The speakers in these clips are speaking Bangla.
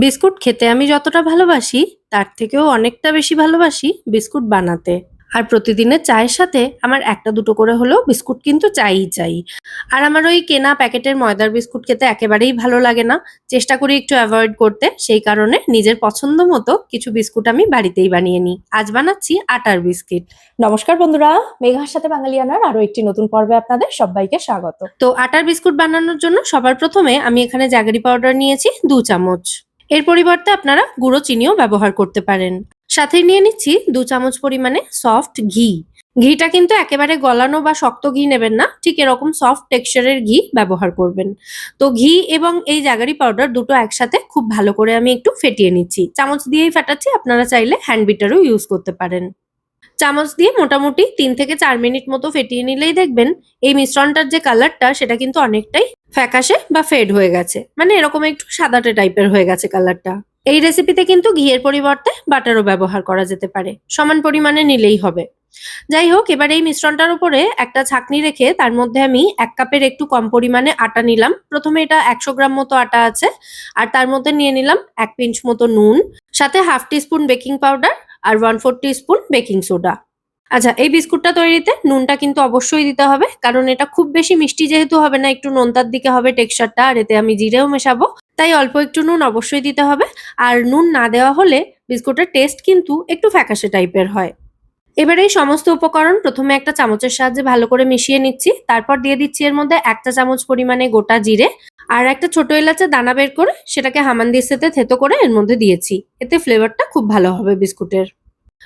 বিস্কুট খেতে আমি যতটা ভালোবাসি, তার থেকেও অনেকটা বেশি ভালোবাসি বিস্কুট বানাতে। আর প্রতিদিনের চায়ের সাথে আমার ১টা-২টো করে হলেও বিস্কুট কিন্তু চাইই চাই। আর আমার ওই কেনা প্যাকেটের ময়দার বিস্কুট খেতে একেবারেই ভালো লাগে না। চেষ্টা করি একটু এভয়েড করতে। সেই কারণে নিজের পছন্দ মতো কিছু বিস্কুট আমি বাড়িতেই বানিয়ে নিই। আজ বানাচ্ছি আটার বিস্কিট। নমস্কার বন্ধুরা, মেঘার সাথে বাঙালিয়ানার আরো একটি নতুন পর্বে আপনাদের সবাইকে স্বাগত। তো আটার বিস্কুট বানানোর জন্য সবার প্রথমে আমি এখানে জাগরি পাউডার নিয়েছি ২ চামচ। এর পরিবর্তে আপনারা গুঁড়ো চিনিও ব্যবহার করতে পারেন। সাথে নিয়ে নিচ্ছি ২ চামচ পরিমাণে সফট ঘি। ঘিটা কিন্তু একেবারে গলানো বা শক্ত ঘি নেবেন না, ঠিক এরকম সফট টেক্সচারের ঘি ব্যবহার করবেন। তো ঘি এবং এই জাগরি পাউডার দুটো একসাথে খুব ভালো করে আমি একটু ফেটিয়ে নিচ্ছি। চামচ দিয়েই ফাটাচ্ছি, আপনারা চাইলে হ্যান্ড বিটারও ইউজ করতে পারেন। চামচ দিয়ে মোটামুটি ৩ থেকে ৪ মিনিট মতো ফেটিয়ে নিলেই দেখবেন এই মিশ্রণটার যে কালারটা সেটা কিন্তু অনেকটাই ফ্যাকাশে বা ফেড হয়ে গেছে, মানে এরকম একটু সাদাটে টাইপের হয়ে গেছে কালারটা। এই রেসিপিতে কিন্তু ঘিয়ের পরিবর্তে বাটারও ব্যবহার করা যেতে পারে, সমান পরিমাণে নিলেই হবে। যাই হোক, এবার এই মিশ্রণটার উপরে একটা ছাঁকনি রেখে তার মধ্যে আমি ১ কাপের একটু কম পরিমাণে আটা নিলাম। প্রথমে এটা ১০০ গ্রাম মতো আটা আছে, আর তার মধ্যে নিয়ে নিলাম ১ পিঞ্চ মতো নুন, সাথে হাফ টিস্পুন বেকিং পাউডার আর 1/4 টিস্পুন বেকিং সোডা। আচ্ছা, এই বিস্কুটটা তৈরিতে নুনটা কিন্তু অবশ্যই দিতে হবে, কারণ এটা খুব বেশি মিষ্টি যেহেতু হবে না, একটু নোনতার দিকে হবে টেক্সচারটা, আর এতে আমি জিরেও মেশাবো, তাই অল্প একটু নুন অবশ্যই দিতে হবে। আর নুন না দেওয়া হলে বিস্কুটের টেস্ট কিন্তু একটু ফ্যাকাশে টাইপের হয়। এবারে এই সমস্ত উপকরণ প্রথমে একটা চামচের সাহায্যে ভালো করে মিশিয়ে নিচ্ছি। তারপর দিয়ে দিচ্ছি এর মধ্যে ১ চা চামচ পরিমাণে গোটা জিরে আর একটা ছোট এলাচের দানা বের করে সেটাকে হামানদিস্তাতে থেতো করে এর মধ্যে দিয়েছি। এতে ফ্লেভারটা খুব ভালো হবে বিস্কুটের।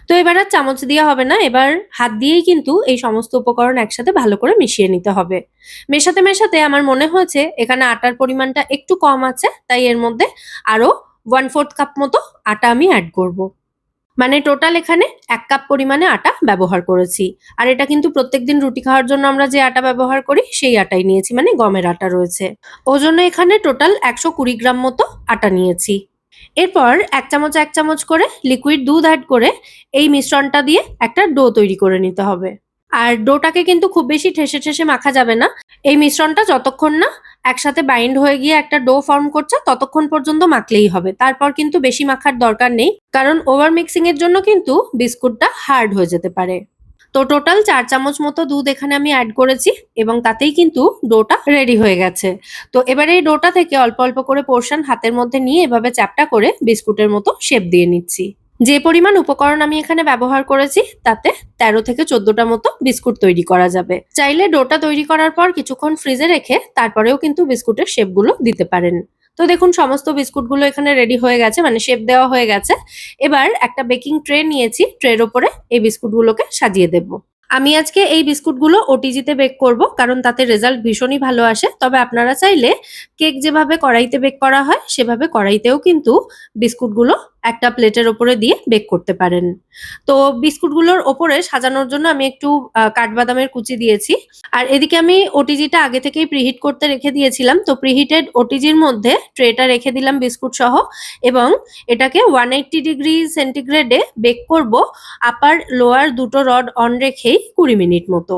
তো এবার আর চামচ দেওয়া হবে না, এবার হাত দিয়েই কিন্তু এই সমস্ত উপকরণ একসাথে ভালো করে মিশিয়ে নিতে হবে। মেশাতে মেশাতে আমার মনে হয়েছে এখানে আটার পরিমাণটা একটু কম আছে, তাই এর মধ্যে আরো 1/4 কাপ মতো আটা আমি অ্যাড করব। মানে টোটাল এখানে ১ কাপ পরিমাণে আটা ব্যবহার করেছি। আর এটা কিন্তু প্রত্যেকদিন রুটি খাওয়ার জন্য আমরা যে আটা ব্যবহার করি সেই আটাই নিয়েছি, মানে গমের আটা রয়েছে। ওজনে এখানে টোটাল ১২০ গ্রাম মতো আটা নিয়েছি। এরপর ১ চামচ ১ চামচ করে লিকুইড দুধ অ্যাড করে এই মিশ্রণটা দিয়ে একটা ডো তৈরি করে নিতে হবে। আর ডোটাকে কিন্তু খুব বেশি ঠেসে ঠেসে মাখা যাবে না। এই মিশ্রণটা যতক্ষণ না একসাথে বাইন্ড হয়ে গিয়ে একটা ডো ফর্ম করছে ততক্ষণ পর্যন্ত মাখলেই হবে। তারপর কিন্তু বেশি মাখার দরকার নেই, কারণ ওভার মিক্সিং এর জন্য কিন্তু বিস্কুটটা হার্ড হয়ে যেতে পারে। তো টোটাল ৪ চামচ মতো দুধ এখানে আমি অ্যাড করেছি এবং তাতেই কিন্তু ডোটা রেডি হয়ে গেছে। তো এবারে এই ডোটা থেকে অল্প অল্প করে পোর্শন হাতের মধ্যে নিয়ে এভাবে চ্যাপ্টা করে বিস্কুটের মতো শেপ দিয়ে নিচ্ছি। যে পরিমাণ উপকরণ আমি এখানে ব্যবহার করেছি তাতে ১৩ থেকে ১৪টা মতো বিস্কুট তৈরি করা যাবে। চাইলে ডোটা তৈরি করার পর কিছুক্ষণ ফ্রিজে রেখে তারপরেও কিন্তু বিস্কুটের শেপগুলো দিতে পারেন। তো দেখুন সমস্ত বিস্কুটগুলো এখানে রেডি হয়ে গেছে, মানে শেপ দেওয়া হয়ে গেছে। এবার একটা বেকিং ট্রে নিয়েছি, ট্রের ওপরে এই বিস্কুটগুলোকে সাজিয়ে দেব। আমি আজকে এই বিস্কুটগুলো ওটিজিতে বেক করব, কারণ তাতে রেজাল্ট ভীষণই ভালো আসে। তবে আপনারা চাইলে কেক যেভাবে কড়াইতে বেক করা হয় সেভাবে কড়াইতেও কিন্তু বিস্কুটগুলো একটা প্লেটের ওপরে দিয়ে বেক করতে পারেন। তো বিস্কুটগুলোর ওপরে সাজানোর জন্য আমি একটু কাঠবাদামের কুচি দিয়েছি। আর এদিকে আমি ওটিজিটা আগে থেকেই প্রিহিট করতে রেখে দিয়েছিলাম। তো প্রিহিটেড ওটিজির মধ্যে ট্রেটা রেখে দিলাম বিস্কুট সহ এবং এটাকে 180 ডিগ্রি সেন্টিগ্রেডে বেক করব আপার লোয়ার দুটো রড অন রেখেই ২০ মিনিট মতো।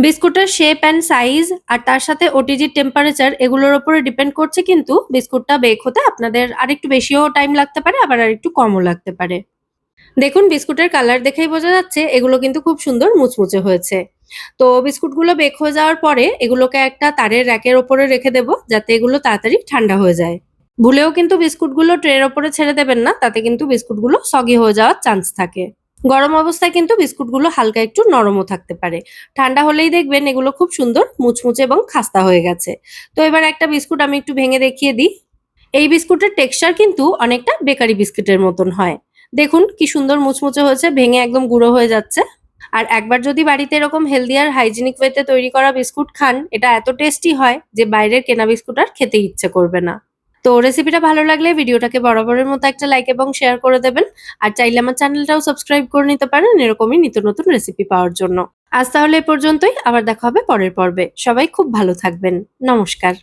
বিস্কুটের শেপ অ্যান্ড সাইজ আর তার সাথে ওটিজির টেম্পারেচার এগুলোর উপরে ডিপেন্ড করছে কিন্তু বিস্কুটটা বেক হতে আপনাদের আরেকটু বেশিও টাইম লাগতে পারে, আবার আরেকটু কমও লাগতে পারে। দেখুন বিস্কুটের কালার দেখেই বোঝা যাচ্ছে এগুলো কিন্তু খুব সুন্দর মুচমুচে হয়েছে। তো বিস্কুটগুলো বেক হয়ে যাওয়ার পরে এগুলোকে একটা তারের র‍্যাকের ওপরে রেখে দেব, যাতে এগুলো তাড়াতাড়ি ঠান্ডা হয়ে যায়। ভুলেও কিন্তু বিস্কুটগুলো ট্রের ওপরে ছেড়ে দেবেন না, তাতে কিন্তু বিস্কুটগুলো সগি হয়ে যাওয়ার চান্স থাকে। গরম অবস্থায় কিন্তু বিস্কুটগুলো হালকা একটু নরমও থাকতে পারে। ঠান্ডা হলেই দেখবেন এগুলো খুব সুন্দর মুচমুচে এবং খাস্তা হয়ে গেছে। তো এবার একটা বিস্কুট আমি একটু ভেঙে দেখিয়ে দিই। এই বিস্কুটের টেক্সচার কিন্তু অনেকটা বেকারি বিস্কুটের মতন হয়। দেখুন কি সুন্দর মুচমুচে হয়েছে, ভেঙে একদম গুঁড়ো হয়ে যাচ্ছে। আর একবার যদি বাড়িতে এরকম হেলদি আর হাইজিনিক ওয়েতে তৈরি করা বিস্কুট খান, এটা এত টেস্টি হয় যে বাইরের কেনা বিস্কুট আর খেতে ইচ্ছে করবে না। তো রেসিপিটা ভালো লাগলে ভিডিওটাকে বরাবরের মতো একটা লাইক এবং শেয়ার করে দেবেন। আর চাইলে আমার চ্যানেলটাও সাবস্ক্রাইব করে নিতে পারেন এরকমই নিত্য নতুন রেসিপি পাওয়ার জন্য। আজ তাহলে এ পর্যন্তই, আবার দেখা হবে পরের পর্বে। সবাই খুব ভালো থাকবেন। নমস্কার।